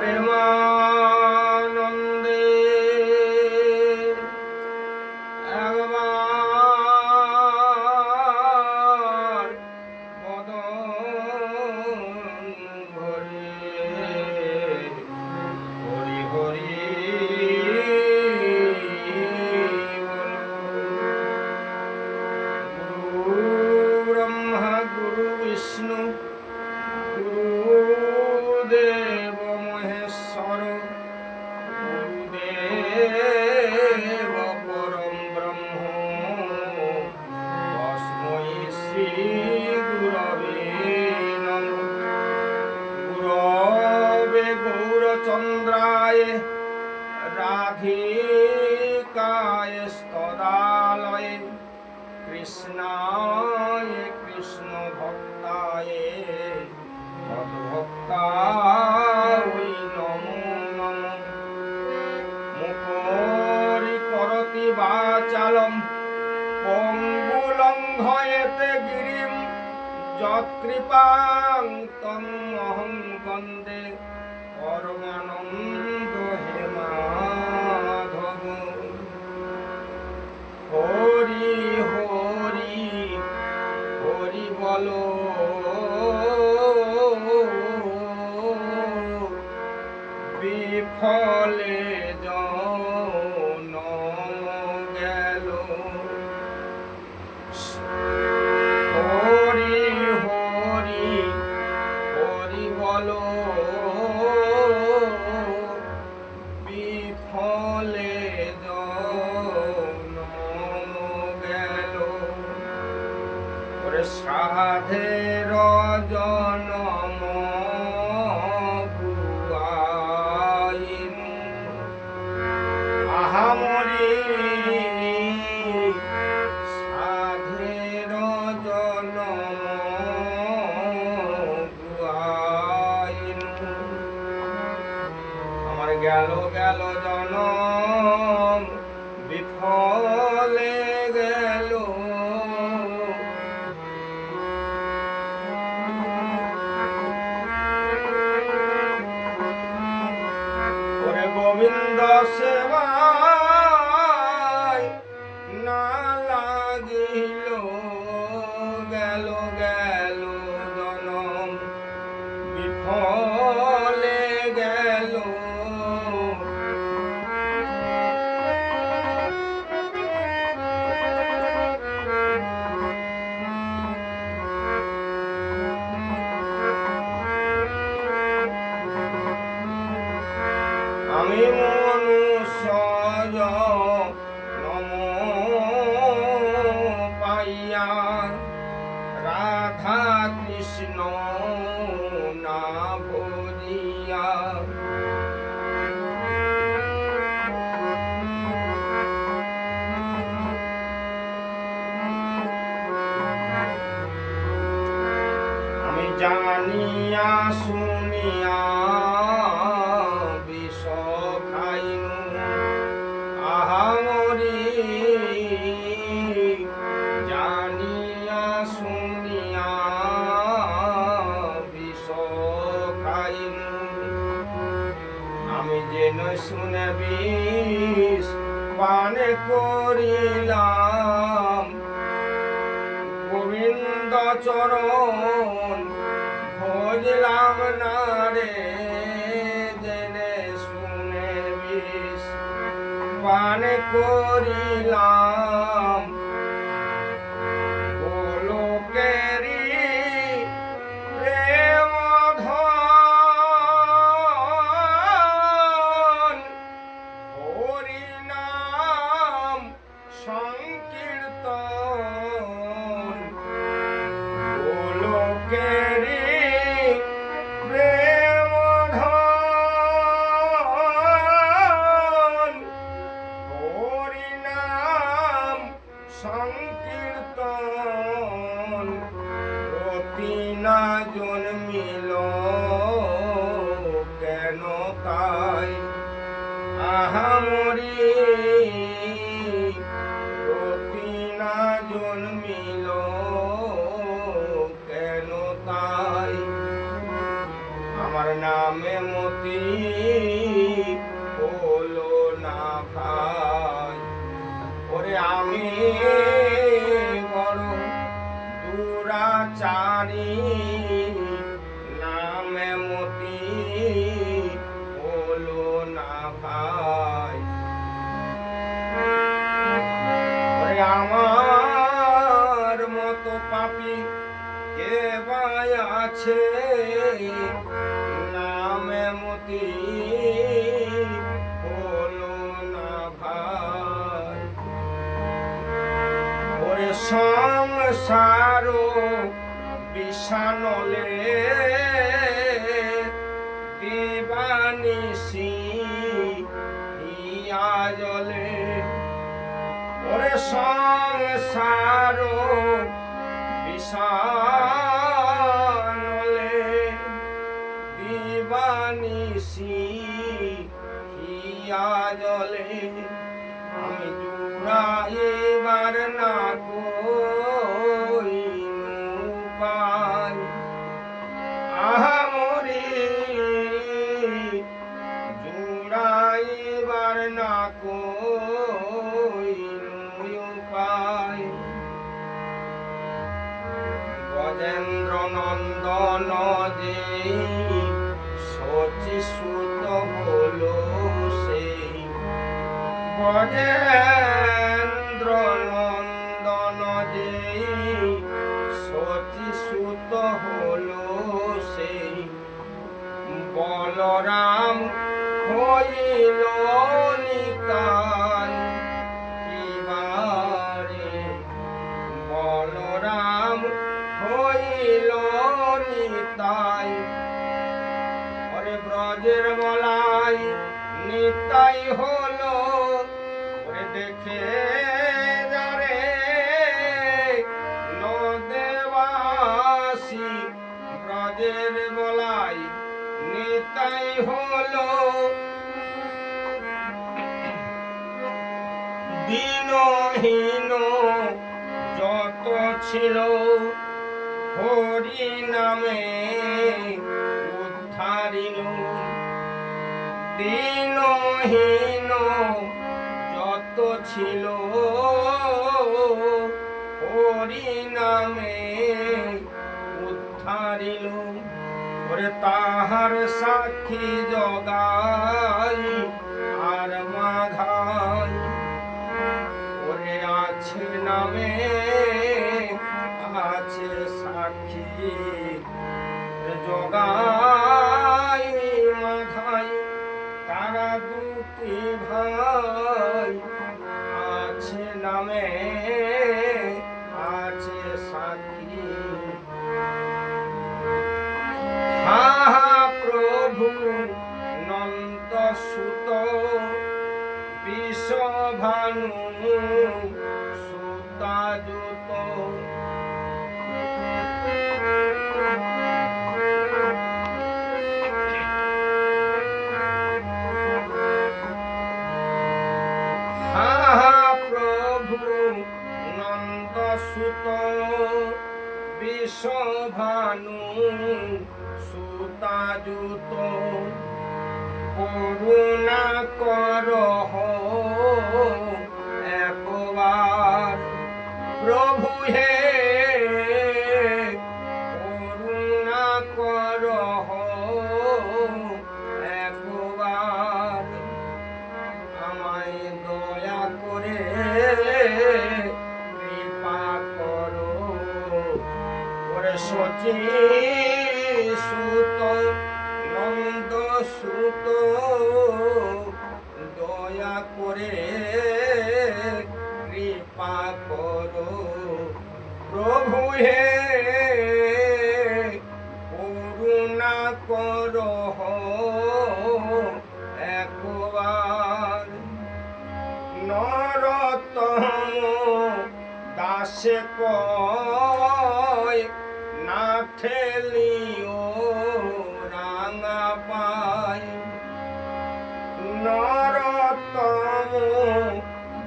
প্রেমানন্দে একবার বদন ভরে হরি হরি গুরু ব্রহ্মা গুরু বিষ্ণু গুরুদেব মহেশ্বর গুরুদেব পরম ব্রহ্ম তস্मै শ্রী গুরবে নমঃ। গুরবে গৌরচন্দ্রায় রাধিকায় স্তদালয়ে কৃষ্ণায় কৃষ্ণ ভক্তায় তদ্ভক্তায় নমো নমঃ। মুখরি করতি বাচালম পঙ্গুলঙ্ঘয়েতে গিরিম যৎকৃপাং তমহং বন্দে পরমানন্দ হে মাধব। হরি হরি হরি বলো বিফলে জন গেল। হরি হরি হরি বলো বিফলে জন গেল। ওরে সাধের জনম গুয়াইনু আহামরি সাধের জনম গুয়াইনু। আমার গেল গেল জনম বিফলে গেল। ওরে গোবিন্দ সেবায় না লাগিল গেল গেল জনম বিফলে গেল। আমি মনুষ্য নম পাইয়া রাধা কৃষ্ণ না ভজিয়া। আমি জানিয়া শুনিয়া বিষ খাইনু আহামরি জানিয়া শুনিয়া বিষ খাইনু। আমি যেন শুনে বিষ পান করিলাম গোবিন্দ চরণ ভজলাম না রে। জেনে শুনে বিষ পান করিলাম গোলকেরি প্রেম ধন। হরি নাম সংকীর্তন গোলকেরি প্রেম ধন। হরি নাম সংকীর্তন রতি না জন্মিল কেন তাই আহামরি রতি না জন্মিল কেন তাই। আমার নামে মতি হলো না ভাই। ওরে আমি বড় দুরাচারী, নামে মতি হলো না ভাই। ওরে আমার মতো পাপী কে বা আছে, নামে মতি হলো না ভাই। ওরে সংসার বিষানলে দিবানিশি হিয়া জলে। ওরে সংসার বিষানলে দিবানিশি হিয়া জলে। আমি জুড়াইবার না কইনু পাই, আহা মরি জুড়াইবার না কইনু পাই। গজেন্দ্র নন্দন যে শচী সুত হলো সেই, গজেন্দ্র নন্দন যে শচী সুত হলো সেই। বলরাম হইল নিতাই কিবারে, বলরাম হইল নিতাই। ওরে ব্রজের বলাই নিতাই হলো, ওরে দেখে যারে নদেবাসী। ব্রজের বলাই নিতাই হলো, দীনহীন যত ছিল হরি নামে উদ্ধারিল। দীনহীন যত ছিল হরি নামে উদ্ধারিল। ওরে তাহার সাক্ষী জগাই আর মাধাই। ওরে আছে নামে আছে সাক্ষী জগাই মাধাই। তারা দুটি ভাই আছে নামে আছে সাক্ষী। হা প্রভু নন্দ সুত বিষভানু সুতাযুত। প্রভু নন্দ সুত বিষভানু সুতাযুত। করুণা করহ একবার প্রভু হে, করুণা করহ একবার। আমায় দয়া করে কৃপা করো। ওরে শচী সুত নন্দ সুত দয়া করে কৃপা করো প্রভু হে, করুণা করো একবার। নরোত্তম দাসে কয় না ঠেলিও রাঙা পাই। নরোত্তম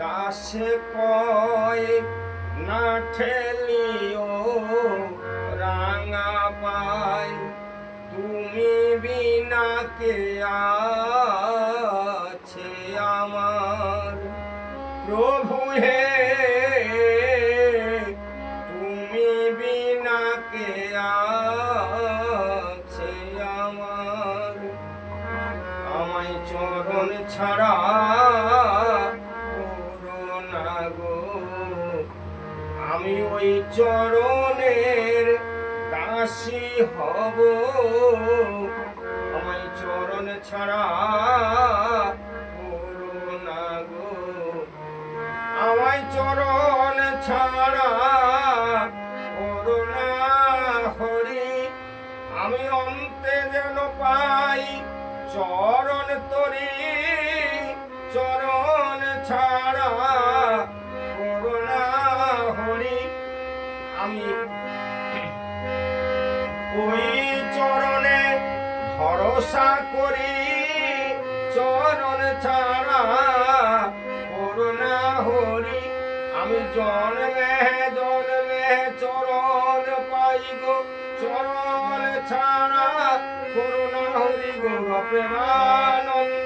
দাসে কয় না ঠেলিও রাঙা পাই। তুমি বিনা কে আছে আমার প্রভু হে, তুমি বিনা কে আছে আমার। আমায় চরণ ছাড়া করো না গো, আমি ওই চরণের দাসী হব। আমায় চরণ ছাড়া করো না গো, আমায় চরণ ছাড়া করো না হরি। আমি অন্তে যেন পাই চরণ তরি, চরণ ছাড়া করো না হরি। আমি ওই চরণে ভরসা করি, চরণ ছাড়া করো না হরি। আমি জন্মে জন্মে চরণ পাই গো, চরণ ছাড়া করো না হরি গো প্রেমানন্দ।